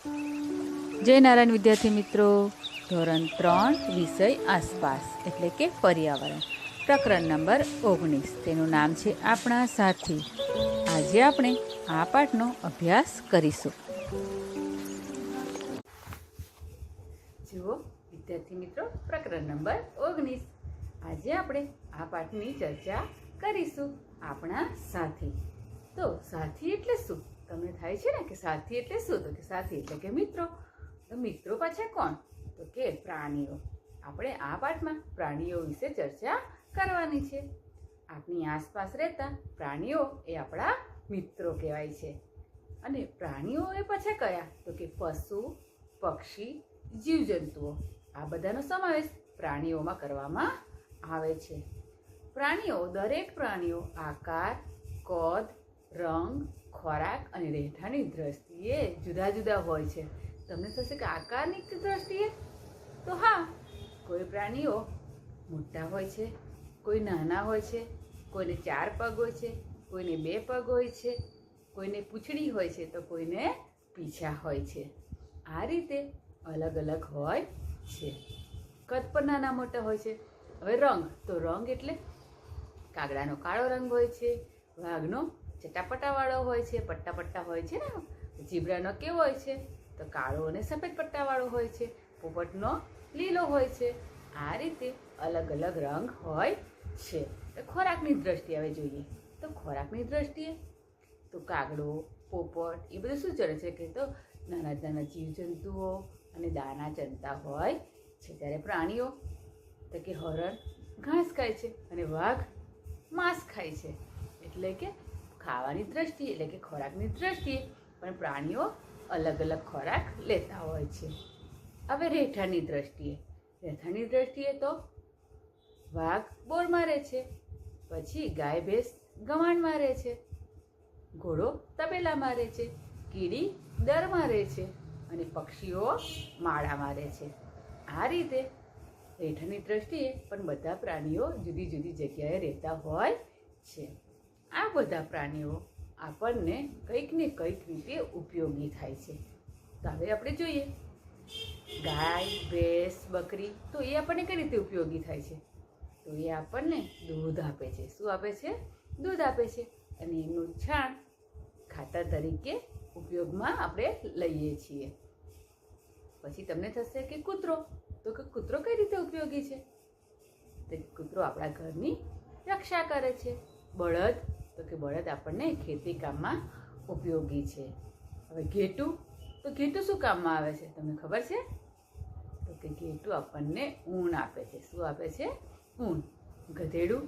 જય નારાયણ વિદ્યાર્થી મિત્રો, ધોરણ 3 વિષય આસપાસ એટલે કે પર્યાવરણ, પ્રકરણ નંબર 19. તેનું નામ છે આપણા સાથી. આજે આપણે આ પાઠનો અભ્યાસ કરીશું. જુઓ વિદ્યાર્થી મિત્રો, પ્રકરણ નંબર 19. આજે આપણે આ પાઠની ચર્ચા કરીશું. આપણા સાથી. તો સાથી એટલે શું? તમને થાય છે ને કે સાથી એટલે શું? તો કે સાથી એટલે કે મિત્રો. તો મિત્રો પાછા કોણ? તો કે પ્રાણીઓ. આપણે આ પાઠમાં પ્રાણીઓ વિશે ચર્ચા કરવાની છે. આપણી આસપાસ રહેતા પ્રાણીઓ એ આપણા મિત્રો કહેવાય છે. અને પ્રાણીઓ એ પાછા કયા? તો કે પશુ, પક્ષી, જીવજંતુઓ. આ બધાનો સમાવેશ પ્રાણીઓમાં કરવામાં આવે છે. પ્રાણીઓ, દરેક પ્રાણીઓ આકાર, કદ, રંગ, ખોરાક અને રહેઠાણની દ્રષ્ટિએ જુદા જુદા હોય છે. તમને થશે કે આકારની દ્રષ્ટિએ? તો હા, કોઈ પ્રાણીઓ મોટા હોય છે, કોઈ નાના હોય છે, કોઈને 4 પગ હોય છે, કોઈને 2 પગ હોય છે, કોઈને પૂંછડી હોય છે તો કોઈને પીછા હોય છે. આ રીતે અલગ અલગ હોય છે. કદ પર નાના મોટા હોય છે. હવે રંગ, તો રંગ એટલે કાગડાનો કાળો રંગ હોય છે, વાઘનો ચટાપટાવાળો હોય છે, પટ્ટા પટ્ટા હોય છે ને. જીબ્રાનો કેવો હોય છે? તો કાળો અને સફેદ પટ્ટાવાળો હોય છે. પોપટનો લીલો હોય છે. આ રીતે અલગ અલગ રંગ હોય છે. તો ખોરાકની દ્રષ્ટિએ હવે જોઈએ. તો ખોરાકની દ્રષ્ટિએ તો કાગડો, પોપટ એ બધું શું ચરે છે? કે તો નાના નાના જીવજંતુઓ અને દાણા ચરતા હોય છે. ત્યારે પ્રાણીઓ તો કે હરણ ઘાસ ખાય છે અને વાઘ માંસ ખાય છે. એટલે કે ખાવાની દ્રષ્ટિએ એટલે કે ખોરાકની દ્રષ્ટિએ પણ પ્રાણીઓ અલગ અલગ ખોરાક લેતા હોય છે. હવે રહેઠાણની દ્રષ્ટિએ તો વાઘ બોર મારે છે, પછી ગાય ભેંસ ગવાણ મારે છે, ઘોડો તબેલા મારે છે, કીડી દર મારે છે અને પક્ષીઓ માળા મારે છે. આ રીતે રહેઠાણની દ્રષ્ટિએ પણ બધા પ્રાણીઓ જુદી જુદી જગ્યાએ રહેતા હોય છે. આ બધા પ્રાણીઓ આપણને કંઈક ને કંઈક રીતે ઉપયોગી થાય છે. તો હવે આપણે જોઈએ ગાય, ભેંસ, બકરી. તો એ આપણને કઈ રીતે ઉપયોગી થાય છે? તો એ આપણને દૂધ આપે છે. શું આપે છે? દૂધ આપે છે. અને એનું છાણ ખાતર તરીકે ઉપયોગમાં આપણે લઈએ છીએ. પછી તમને થશે કે કૂતરો. તો કે કૂતરો કઈ રીતે ઉપયોગી છે? તો કૂતરો આપણા ઘરની રક્ષા કરે છે. બળદ, તો કે બળદ આપણને ખેતી કામમાં ઉપયોગી છે. હવે ઘેટું, તો ઘેટું શું કામમાં આવે છે? તમને ખબર છે? તો કે ઘેટું આપણને ઊન આપે છે. શું આપે છે? ઊન. ગધેડું,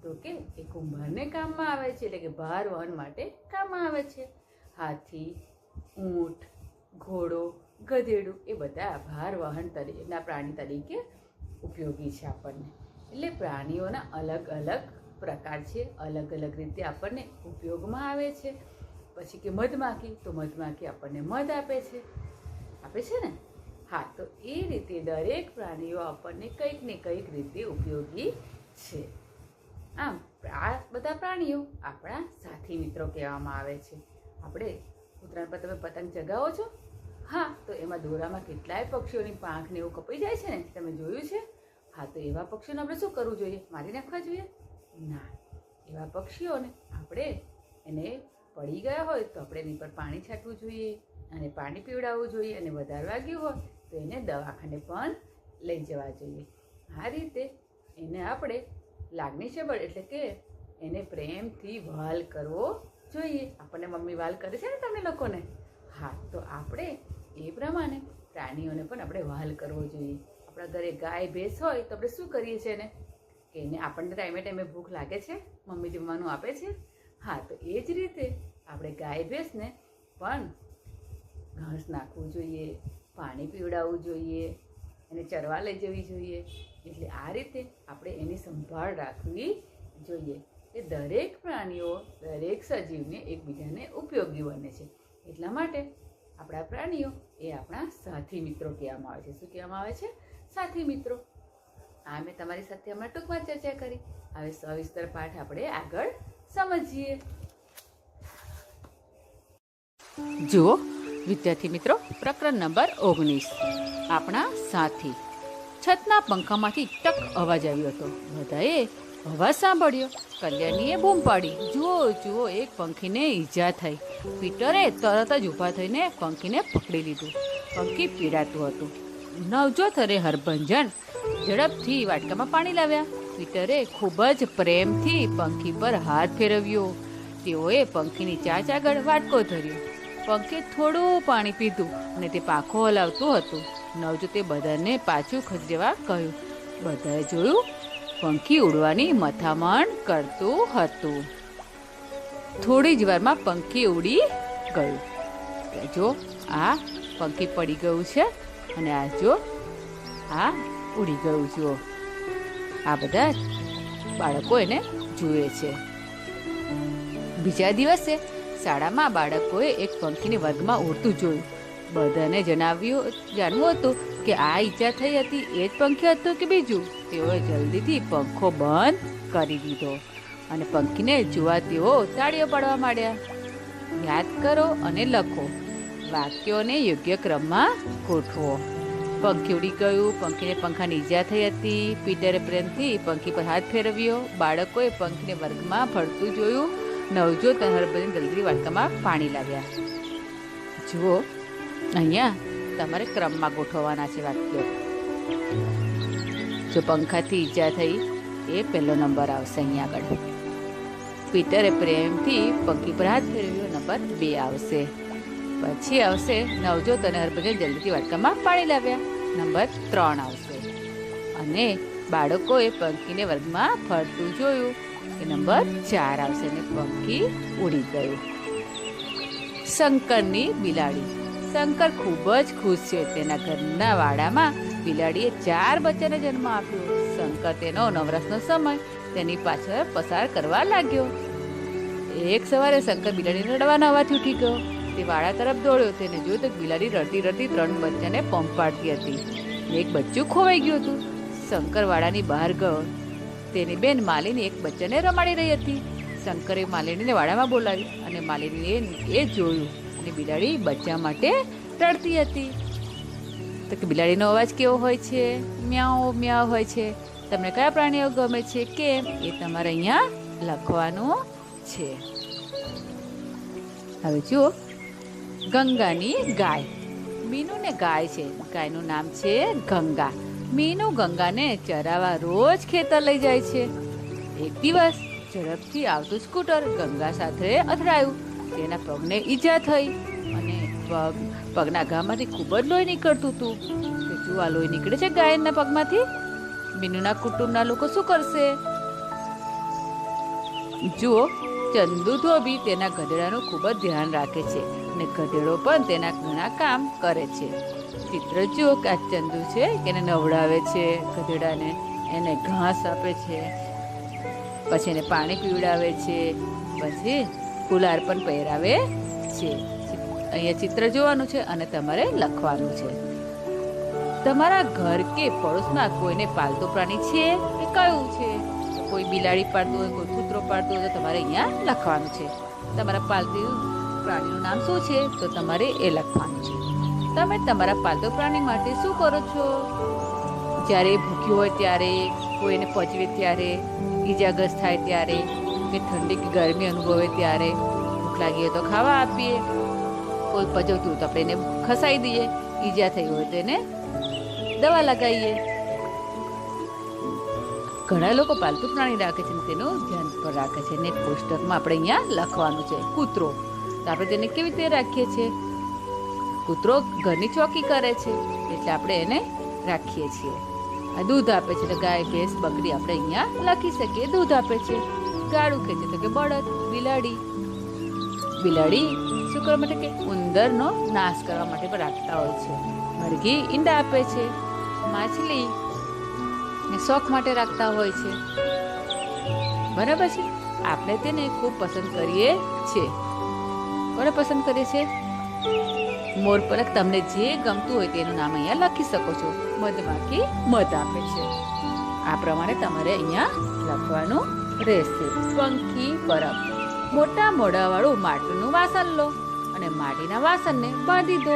તો કે એ કુંભારને કામમાં આવે છે, એટલે કે ભાર વહન માટે કામમાં આવે છે. હાથી, ઊંટ, ઘોડો, ગધેડું એ બધા ભાર વહન તરીકેના પ્રાણી તરીકે ઉપયોગી છે આપણને. એટલે પ્રાણીઓના અલગ અલગ પ્રકાર છે, અલગ અલગ રીતે આપણને ઉપયોગમાં આવે છે. પછી કે મધમાખી, તો મધમાખી આપણને મધ આપે છે ને. હા, તો એ રીતે દરેક પ્રાણીઓ આપણને કંઈક ને કંઈક રીતે ઉપયોગી છે. આમ આ બધા પ્રાણીઓ આપણા સાથી મિત્રો કહેવામાં આવે છે. આપણે ઉત્તરાયણ પર તમે પતંગ ચગાવો છો? હા, તો એમાં દોરામાં કેટલાય પક્ષીઓની પાંખ ને એવું કપાઈ જાય છે ને, તમે જોયું છે? હા, તો એવા પક્ષીઓને આપણે શું કરવું જોઈએ? મારી નાખવા જોઈએ? ના. એવા પક્ષીઓને આપણે એને પડી ગયા હોય તો આપણે એની પર પાણી છાંટવું જોઈએ અને પાણી પીવડાવવું જોઈએ. અને વધારે વાગ્યું હોય તો એને દવાખાને પણ લઈ જવા જોઈએ. આ રીતે એને આપણે લાગણીસભર એટલે કે એને પ્રેમથી વહાલ કરવો જોઈએ. આપણને મમ્મી વહાલ કરે છે ને તમને લોકોને? હા, તો આપણે એ પ્રમાણે પ્રાણીઓને પણ આપણે વહાલ કરવો જોઈએ. આપણા ઘરે ગાય ભેંસ હોય તો આપણે શું કરીએ છીએ એને? કે એને આપણને ટાઈમે ટાઈમે ભૂખ લાગે છે, મમ્મી જમવાનું આપે છે. હા, તો એ જ રીતે આપણે ગાય ભેંસને પણ ઘાસ નાખવું જોઈએ, પાણી પીવડાવવું જોઈએ, એને ચરવા લઈ જવી જોઈએ. એટલે આ રીતે આપણે એની સંભાળ રાખવી જોઈએ. એ દરેક પ્રાણીઓ, દરેક સજીવને એકબીજાને ઉપયોગી બને છે. એટલા માટે આપણા પ્રાણીઓ એ આપણા સાથી મિત્રો કહેવામાં આવે છે. શું કહેવામાં આવે છે? સાથી મિત્રો. આ મેં તમારી સાથે હમણાં ટૂંકમાં ચર્ચા કરી. હવે સવિસ્તર પાઠ આપણે આગળ સમજીએ. જુઓ, વિદ્યાર્થી મિત્રો, પ્રકરણ નંબર 19 આપણા સાથી. છતના પંખામાંથી ટક અવાજ આવ્યો હતો. બધાએ અવાજ સાંભળ્યો. કલ્યાણીએ બૂમ પાડી, જુઓ જુઓ, એક પંખીને ઈજા થઈ. પીટરે તરત જ ઊભા થઈને પંખીને પકડી લીધું. પંખી પીડાતું હતું. નવજોત અને હરભંજન ઝડપથી વાટકામાં પાણી લાવ્યા. પીટરે ખૂબ જ પ્રેમથી પંખી પર હાથ ફેરવ્યો. તેઓએ પંખીની ચાંચ આગળ વાટકો ધર્યો. પંખીએ થોડું પાણી પીધું અને તે પાંખો હલાવતું હતું. નવજોતે બધાને પાછું ખસી જવા કહ્યું. બધાએ જોયું, પંખી ઉડવાની મથામણ કરતું હતું. થોડી જ વારમાં પંખી ઉડી ગયું. જો આ પંખી પડી ગયું છે અને આ જો આ ઉડી ગયું. જુઓ, આ બધા બાળકો એને જુએ છે. બીજા દિવસે શાળામાં બાળકોએ એક પંખીને વર્ગમાં ઉડતું જોયું. બધાને જાણવું હતું કે આ ઈજા થઈ હતી એ જ પંખી હતું કે બીજું. તેઓએ જલ્દીથી પંખો બંધ કરી દીધો અને પંખીને જોવા તેઓ તાળીઓ પાડવા માંડ્યા. યાદ કરો અને લખો. વાક્યોને યોગ્ય ક્રમમાં ગોઠવો. પંખી ઉડી ગયું. પંખીને પંખાની ઈજા થઈ હતી. પીટરે પ્રેમથી પંખી પર હાથ ફેરવ્યો. બાળકોએ પંખીને વર્ગમાં ફરતું જોયું. નવજોત અને હરભજન જલ્દી વાટકામાં પાણી લાવ્યા. જુઓ, અહીંયા તમારે ક્રમમાં ગોઠવવાના છે વાક્યો. જો પંખાથી ઈજા થઈ એ પહેલો નંબર આવશે અહીંયા આગળ. પીટરે પ્રેમથી પંખી પર હાથ ફેરવ્યો, નંબર 2 આવશે. પછી આવશે નવજોત અને હરભજન જલ્દીથી વાટકામાં પાણી લાવ્યા, નંબર 3 આવશે. અને બાળકોએ પંખીને વર્ગમાં ફરતું જોયું એ નંબર 4 આવશે અને પંખી ઉડી ગયું. શંકરની બિલાડી. શંકર ખૂબ જ ખુશ છે. તેના ઘરના વાડામાં બિલાડીએ 4 બચ્ચાને જન્મ આપ્યો. શંકર તેનો નવરાશનો સમય તેની પાછળ પસાર કરવા લાગ્યો. એક સવારે શંકર બિલાડીને રડવાના અવાજથી ઉઠી ગયો. તે વાડા તરફ દોડ્યો. તેને જોયું તો બિલાડી રડતી રડતી 3 બચ્ચાને પંપાડતી હતી. એક બચ્ચું ખોવાઈ ગયું હતું. શંકર વાડાની બહાર ગયો. તેની બેન માલિની એક બચ્ચાને રમાડી રહી હતી. શંકરે માલિનીને વાડામાં બોલાવી અને માલિનીએ એ જોયું અને બિલાડી બચ્ચા માટે રડતી હતી. તો કે બિલાડીનો અવાજ કેવો હોય છે? મ્યાઉ મ્યાઉ હોય છે. તમને કયા પ્રાણીઓ ગમે છે કેમ એ તમારે અહીંયા લખવાનું છે. હવે જુઓ, ગંગાની ગાય. મીનુને ગાય છે. ગાયનું નામ છે ગંગા. મીનુ ગંગાને ચરાવવા રોજ ખેતર લઈ જાય છે. એક દિવસ ઝડપથી આવતું સ્કૂટર ગંગા સાથે અથડાયું. તેના પગને ઈજા થઈ અને પગના ઘામાંથી ખૂબ જ લોહી નીકળતું હતું. જો આ લોહી નીકળે છે ગાયના પગમાંથી, મીનુના કુટુંબના લોકો શું કરશે? જુઓ, ચંદુ ધોબી તેના ગધેડાનું ખૂબ જ ધ્યાન રાખે છે અને ગધેડો પણ તેના ઘણા કામ કરે છે. ચિત્ર જુઓ કે આ ચંદુ છે એને નવડાવે છે ગધેડાને, એને ઘાસ આપે છે, પછી એને પાણી પીવડાવે છે, પછી ફુલાર પણ પહેરાવે છે. અહીંયા ચિત્ર જોવાનું છે અને તમારે લખવાનું છે. તમારા ઘર કે પડોશમાં કોઈને પાલતુ પ્રાણી છે એ કયું છે? કોઈ બિલાડી પાળતું હોય, કોઈ કૂતરો પાળતું હોય તો તમારે અહીંયા લખવાનું છે. તમારા પાલતુ પ્રાણીનું નામ શું છે તો તમારે એ લખવાનું છે. તમે તમારા પાલતુ પ્રાણી માટે શું કરો છો? જ્યારે ભૂખ્યું હોય ત્યારે, કોઈને પચવે ત્યારે, ઈજાગ્રસ્ત થાય ત્યારે, કે ઠંડી કે ગરમી અનુભવે ત્યારે, ભૂખ લાગી હોય તો ખાવા આપીએ, કોઈ પચવતું હોય તો આપણે એને ખસાઈ દઈએ, ઈજા થઈ હોય તો એને દવા લગાવીએ. ઘણા લોકો પાલતુ પ્રાણી રાખે છે તેનું ધ્યાન પર રાખે છે ને પુસ્તકમાં આપણે અહીંયા લખવાનું છે. કૂતરો, તો આપણે તેને કેવી રીતે રાખીએ છીએ? કૂતરો ઘરની ચોકી કરે છે એટલે આપણે એને રાખીએ છીએ. આ દૂધ આપે છે તો ગાય, ભેંસ, બકરી આપણે અહીંયા લખી શકીએ. દૂધ આપે છે. ગાડું ખેંચે તો કે બળદ. બિલાડી, બિલાડી શું કરવા માટે? કે ઉંદરનો નાશ કરવા માટે પણ રાખતા હોય છે. મરઘી ઈંડા આપે છે. માછલી શોખ માટે રાખતા હોય છે. બરાબર છે. આપણે તેને ખૂબ પસંદ કરીએ છીએ. કોને પસંદ કરીએ છીએ? મોર. પરક તમને જે ગમતું હોય તેનું નામ અહીંયા લખી શકો છો. મધમાખી મધ આપે છે. આ પ્રમાણે તમારે અહીંયા લખવાનું રહેશે. પંખી બરફ. મોટા મોઢાવાળું માટલું વાસણ લો અને માટીના વાસણને બાંધી દો.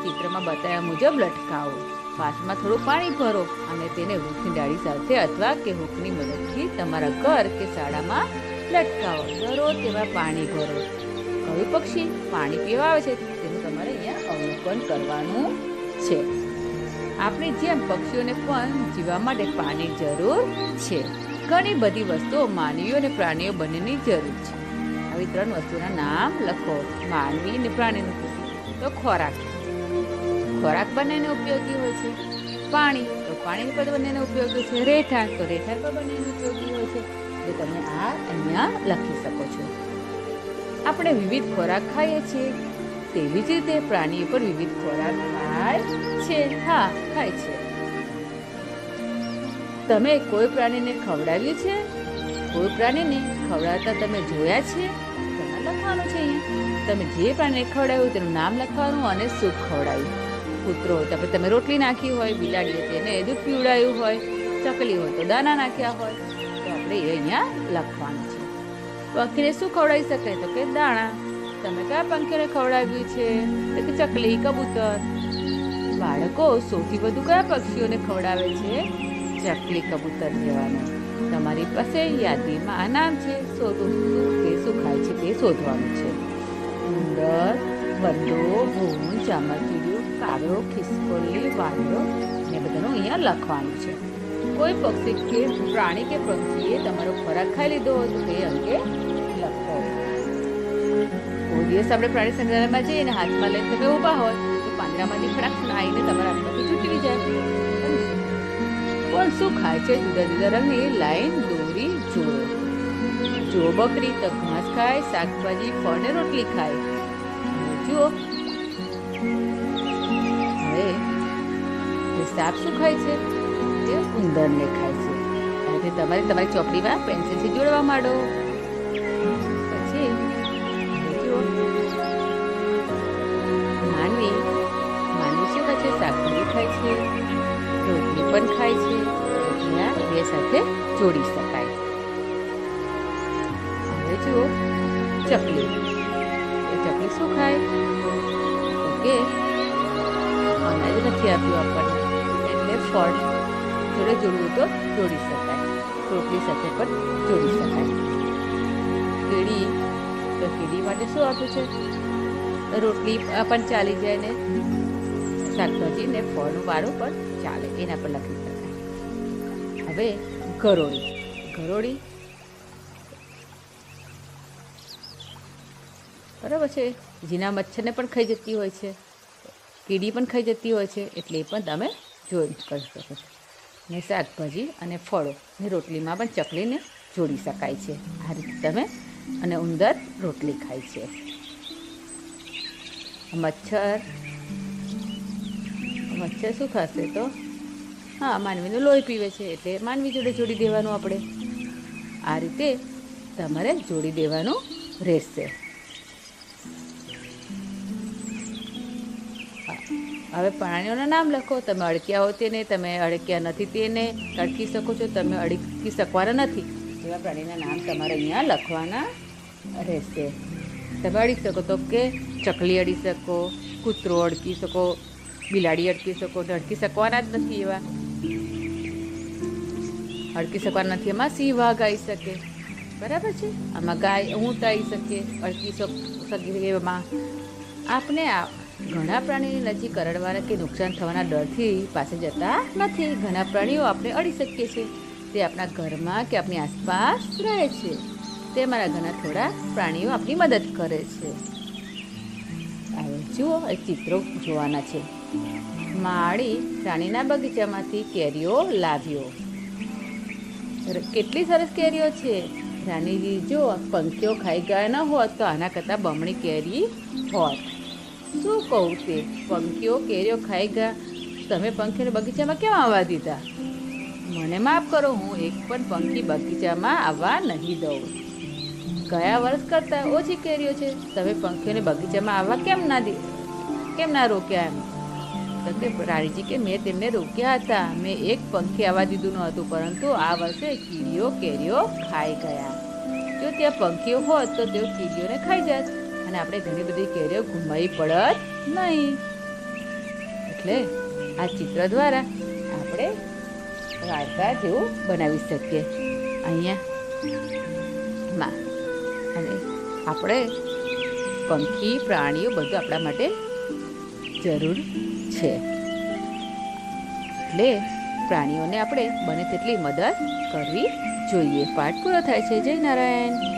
ચિત્રમાં બતાવ્યા મુજબ લટકાવો. વાસણમાં થોડું પાણી ભરો અને તેને વૃક્ષની ડાળી સાથે અથવા કે હુકની મદદથી તમારા ઘર કે શાળામાં લટકાવો. દરરોજ તેમાં પાણી ભરો. કયું પક્ષી પાણી પીવા આવે છે તેનું તમારે અહીંયા અવલોકન કરવાનું છે. આપણી જેમ પક્ષીઓને પણ જીવવા માટે પાણીની જરૂર છે. ઘણી બધી વસ્તુઓ માનવીઓ અને પ્રાણીઓ બંનેની જરૂર છે. આવી 3 વસ્તુના નામ લખો. માનવી અને પ્રાણીનું. તો ખોરાક બંનેને ઉપયોગી હોય છે. પાણી તો પાણી પણ બંનેને ઉપયોગી છે. રહેઠાણ તો રહેઠાણ પણ બંનેને ઉપયોગી હોય છે. જે તમે આ અહીંયા લખી શકો છો. આપણે વિવિધ ખોરાક ખાઈએ છીએ, તેવી જ રીતે પ્રાણીઓ પણ વિવિધ ખોરાક ખાય છે. હા, ખાય છે. તમે કોઈ પ્રાણીને ખવડાવ્યું છે? કોઈ પ્રાણીને ખવડાવતા તમે જોયા છે? તમારે લખવાનું છે અહીંયા. તમે જે પ્રાણીને ખવડાવ્યું તેનું નામ લખવાનું અને શું ખવડાવ્યું. કૂતરો હોય તો તમે રોટલી નાખી હોય, બિલાડી હોય તેને દૂધ પીવડાવ્યું હોય, ચકલી હોય તો દાના નાખ્યા હોય, તો આપણે એ અહીંયા લખવાનું છે. પંખીને શું ખવડાવી શકાય? તો કે દાણા. તમે કયા પંખીને ખવડાવ્યું છે? તો કે ચકલી, કબૂતર. બાળકો સૌથી વધુ કયા પક્ષીઓને ખવડાવે છે? ચકલી, કબૂતર જેવાનું. તમારી પાસે યાદીમાં આ નામ છે. શોધો તે શું ખાય છે તે શોધવાનું છે. ઉંદર, વંદો, ભૂંડ, ચામાચીડિયું, કાગડો, ખિસકોલી, વાંદરો ને બધાનું અહીંયા લખવાનું છે. કોઈ પક્ષી કે પ્રાણી કે પક્ષીએ તમારો ખોરાક ખાઈ લીધો હોય તો તે અંગે લખો. કોઈ દિવસ આપણે પ્રાણી સંગ્રહાલયમાં જઈએ અને હાથમાં લઈને તમે ઊભા હોય તો પાંજરામાંથી ફટાક આવીને તમારા હાથમાંથી છૂટી જાય. પણ શું ખાય છે? જુદા જુદા રંગની લાઈન દોરી જોડો. જો બકરી તો ઘાસ ખાય, શાકભાજી, ફળ ને રોટલી ખાય. જુઓ હવે સાપ શું ખાય છે? તે ઉંદરને ખાય છે. હવે તમારી ચોપડીમાં પેન્સિલથી જોડવા માંડો. પછી જુઓ માનવી શું ખાય છે? શાકભાજી ખાય છે, રોટલી પણ ખાય છે. એટલે બે સાથે જોડી શકાય. હવે જુઓ ચકલી શું ખાય? ઓકે, અનાજ નથી આપ્યું આપણને એટલે ફળ જોડે જોડવું તો જોડી શકાય. રોટલી સાથે પણ જોડી શકાય. કીડી માટે શું આપ્યું છે? રોટલી પણ ચાલી જાય ને શાકભાજી ને ફળનું વાળું પણ ચાલે, એના પર લખી શકાય. હવે ગરોળી બરાબર છે. જીના મચ્છરને પણ ખાઈ જતી હોય છે, કીડી પણ ખાઈ જતી હોય છે, એટલે એ પણ તમે જોઈ કરી શકો છો. ને શાકભાજી અને ફળો ને રોટલીમાં પણ ચકલીને જોડી શકાય છે. આ રીતે તમે અને ઉંદર રોટલી ખાય છે. મચ્છર શું ખાશે? તો હા, માનવીનું લોહી પીવે છે એટલે માનવી જોડે જોડી દેવાનું. આપણે આ રીતે તમારે જોડી દેવાનું રહેશે. હવે પ્રાણીઓના નામ લખો. તમે અડક્યા હોય તેને, તમે અડક્યા નથી તેને અડકી શકો છો, તમે અડકી શકવાના નથી એવા પ્રાણીના નામ તમારે અહીંયા લખવાના રહેશે. તમે અડી શકો તો કે ચકલી અડી શકો, કૂતરો અડકી શકો, બિલાડી અડકી શકો. અડકી શકવાના જ નથી એવા. અડકી શકવાના નથી એમાં સિંહ, વાઘ આવી શકે. બરાબર છે. આમાં ગાય, ઊંટ આવી શકે, અડકી શકે એમાં. આપણે ઘણા પ્રાણીની નજીક કરડવાના કે નુકસાન થવાના ડરથી પાસે જતા નથી. ઘણા પ્રાણીઓ આપણે અડી શકીએ છીએ. તે આપણા ઘરમાં કે આપણી આસપાસ રહે છે. તેમાંના ઘણા થોડા પ્રાણીઓ આપણી મદદ કરે છે. હવે જુઓ, એ ચિત્રો જોવાના છે. માળી રાણીના બગીચામાંથી કેરીઓ લાવ્યો. કેટલી સરસ કેરીઓ છે. રાણીજી જો પંખીઓ ખાઈ ગયા ન હોત તો આના કરતાં બમણી કેરી હોત. શું કહું તે? પંખીઓ કેરીઓ ખાઈ ગયા, તમે પંખીઓને બગીચામાં કેમ આવવા દીધા? મને માફ કરો, હું એક પણ પંખી બગીચામાં આવવા નહીં દઉં. ગયા વર્ષ કરતાં ઓછી કેરીઓ છે, તમે પંખીઓને બગીચામાં આવવા કેમ ના રોક્યા? એમ તો કે રાણીજી કે મેં તેમને રોક્યા હતા, મેં એક પંખી આવવા દીધું ન હતું, પરંતુ આ વર્ષે કીડીઓ કેરીઓ ખાઈ ગયા. જો ત્યાં પંખીઓ હોત તો તેઓ કીડીઓને ખાઈ જાત અને આપણે ઘણી બધી કેરીઓ ગુમાવી પડત નહીં. એટલે આ ચિત્ર દ્વારા આપણે વાર્તા જેવું બનાવી શકીએ અહીંયા અને આપણે પંખી પ્રાણીઓ બધું આપણા માટે જરૂર છે. એટલે પ્રાણીઓને આપણે બને તેટલી મદદ કરવી જોઈએ. પાઠ પૂરો થાય છે. જય નારાયણ.